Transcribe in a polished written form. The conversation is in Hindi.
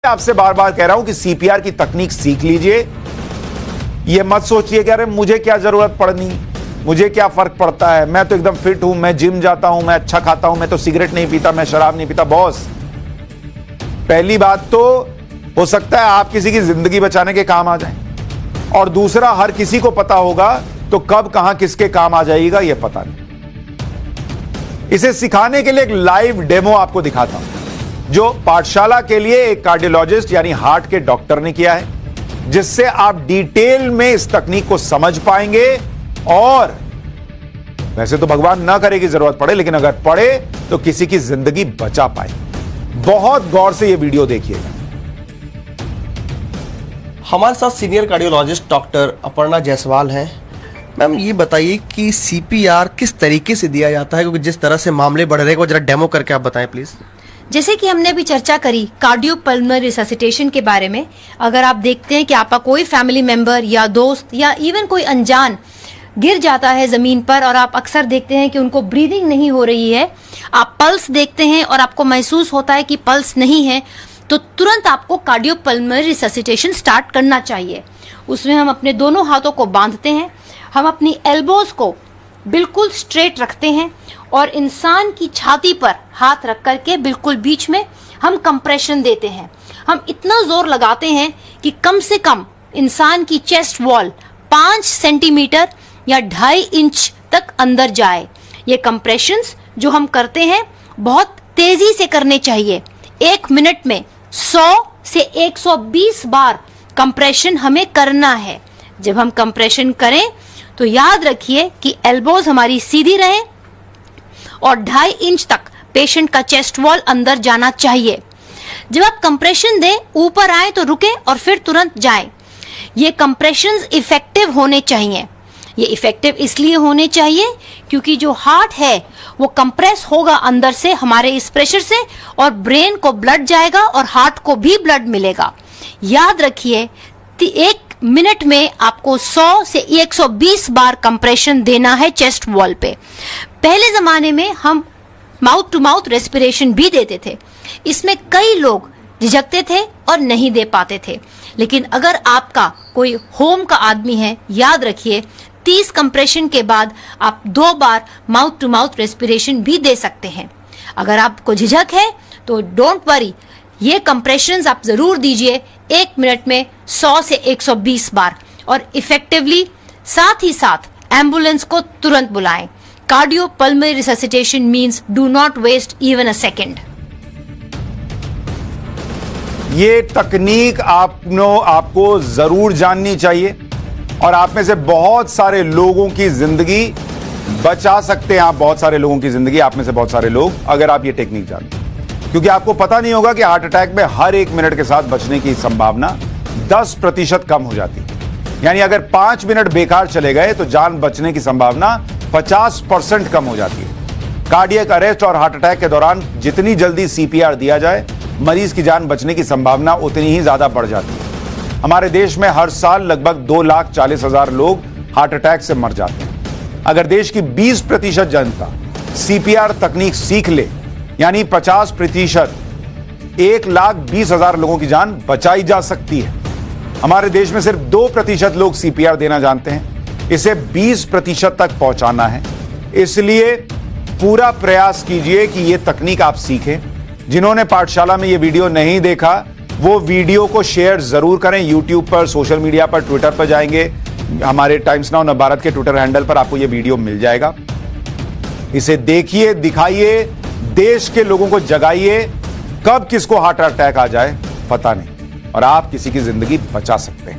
आपसे बार बार कह रहा हूं कि सीपीआर की तकनीक सीख लीजिए। यह मत सोचिए कि अरे मुझे क्या जरूरत पड़नी, मुझे क्या फर्क पड़ता है, मैं तो एकदम फिट हूं, मैं जिम जाता हूं, मैं अच्छा खाता हूं, मैं तो सिगरेट नहीं पीता, मैं शराब नहीं पीता। बॉस, पहली बात तो हो सकता है आप किसी की जिंदगी बचाने के काम आ जाए, और दूसरा हर किसी को पता होगा तो कब कहां किसके काम आ जाएगा यह पता नहीं। इसे सिखाने के लिए एक लाइव डेमो आपको दिखाता हूं जो पाठशाला के लिए एक कार्डियोलॉजिस्ट यानी हार्ट के डॉक्टर ने किया है, जिससे आप डिटेल में इस तकनीक को समझ पाएंगे। और वैसे तो भगवान ना करे कि जरूरत पड़े, लेकिन अगर पड़े तो किसी की जिंदगी बचा पाए। बहुत गौर से यह वीडियो देखिएगा। हमारे साथ senior cardiologist doctor Aparna Jaiswal हैं। मैम, ये बताइए कि सीपीआर किस तरीके से दिया जाता है, क्योंकि जिस तरह से मामले बढ़ रहे हैं वो जरा डेमो करके आप बताएं प्लीज। जैसे कि हमने अभी चर्चा करी कार्डियोपल्मोनरी रिससिटेशन के बारे में, अगर आप देखते हैं कि आपका कोई फैमिली मेंबर या दोस्त या इवन कोई अनजान गिर जाता है जमीन पर और आप अक्सर देखते हैं कि उनको ब्रीदिंग नहीं हो रही है, आप पल्स देखते हैं और आपको महसूस होता है कि पल्स नहीं है, तो तुरंत आपको कार्डियोपल्मोनरी रिससिटेशन स्टार्ट करना चाहिए। उसमें हम अपने दोनों हाथों को बांधते हैं, हम अपनी एल्बोज को बिल्कुल स्ट्रेट रखते हैं और इंसान की छाती पर हाथ रख करके बिल्कुल बीच में हम कंप्रेशन देते हैं। हम इतना जोर लगाते हैं कि कम से कम इंसान की चेस्ट वॉल 5 सेंटीमीटर या 2.5 इंच तक अंदर जाए। ये कंप्रेशंस जो हम करते हैं बहुत तेजी से करने चाहिए। 1 मिनट में 100 से 120 बार कंप्रेशन हमें करना है। जब हम कंप्रेशन करें तो याद रखिए कि एल्बोज हमारी सीधी रहे और 2.5 इंच तक पेशेंट का चेस्ट वॉल अंदर जाना चाहिए। जब आप कंप्रेशन दें, ऊपर आए तो रुके और फिर तुरंत जाएं। ये कंप्रेशंस इफेक्टिव होने चाहिए। ये इफेक्टिव इसलिए होने चाहिए क्योंकि जो हार्ट है वो कंप्रेस होगा अंदर से हमारे इस प्रेशर से, और ब्रेन को ब्लड जाएगा और हार्ट को भी ब्लड मिलेगा। याद रखिए 1 मिनट में आपको 100 से 120 बार कंप्रेशन देना है चेस्ट वॉल पे। पहले जमाने में हम माउथ टू माउथ रेस्पिरेशन भी देते थे। इसमें कई लोग झिझकते थे और नहीं दे पाते थे, लेकिन अगर आपका कोई होम का आदमी है, याद रखिए 30 कंप्रेशन के बाद आप 2 बार माउथ टू माउथ रेस्पिरेशन भी दे सकते हैं। अगर आपको झिझक है तो डोंट वरी, ये कंप्रेशंस आप जरूर दीजिए 1 मिनट में 100 से 120 बार, और इफेक्टिवली साथ ही साथ एम्बुलेंस को तुरंत बुलाएं। Cardiopulmonary resuscitation means do not waste even a second. ये तकनीक आपको जरूर जाननी चाहिए, और आप में से बहुत सारे लोगों की जिंदगी बचा सकते हैं। आप बहुत सारे लोगों की जिंदगी, आप में से बहुत सारे लोग, अगर आप ये टेक्निक जानते हैं। क्योंकि आपको पता नहीं होगा कि हार्ट अटैक में हर 1 मिनट के साथ बचने की संभावना 10% कम हो जाती है। यानी अगर 5 मिनट बेकार चले गए तो जान बचने की संभावना 50% कम हो जाती है। कार्डियक अरेस्ट और हार्ट अटैक के दौरान जितनी जल्दी सीपीआर दिया जाए, मरीज की जान बचने की संभावना उतनी ही ज्यादा बढ़ जाती है। हमारे देश में हर साल लगभग 2,40,000 लोग हार्ट अटैक से मर जाते हैं। अगर देश की 20% जनता सीपीआर तकनीक सीख ले, यानी 50%, 1,20,000 लोगों की जान बचाई जा सकती है। हमारे देश में सिर्फ 2% लोग सीपीआर देना जानते हैं। इसे 20% तक पहुंचाना है। इसलिए पूरा प्रयास कीजिए कि यह तकनीक आप सीखें। जिन्होंने पाठशाला में यह वीडियो नहीं देखा, वो वीडियो को शेयर जरूर करें। यूट्यूब पर, सोशल मीडिया पर, ट्विटर पर जाएंगे, हमारे टाइम्स नाउ नवभारत के ट्विटर हैंडल पर आपको यह वीडियो मिल जाएगा। इसे देखिए, दिखाइए, देश के लोगों को जगाइए। कब किसको हार्ट अटैक आ जाए पता नहीं, और आप किसी की जिंदगी बचा सकते हैं।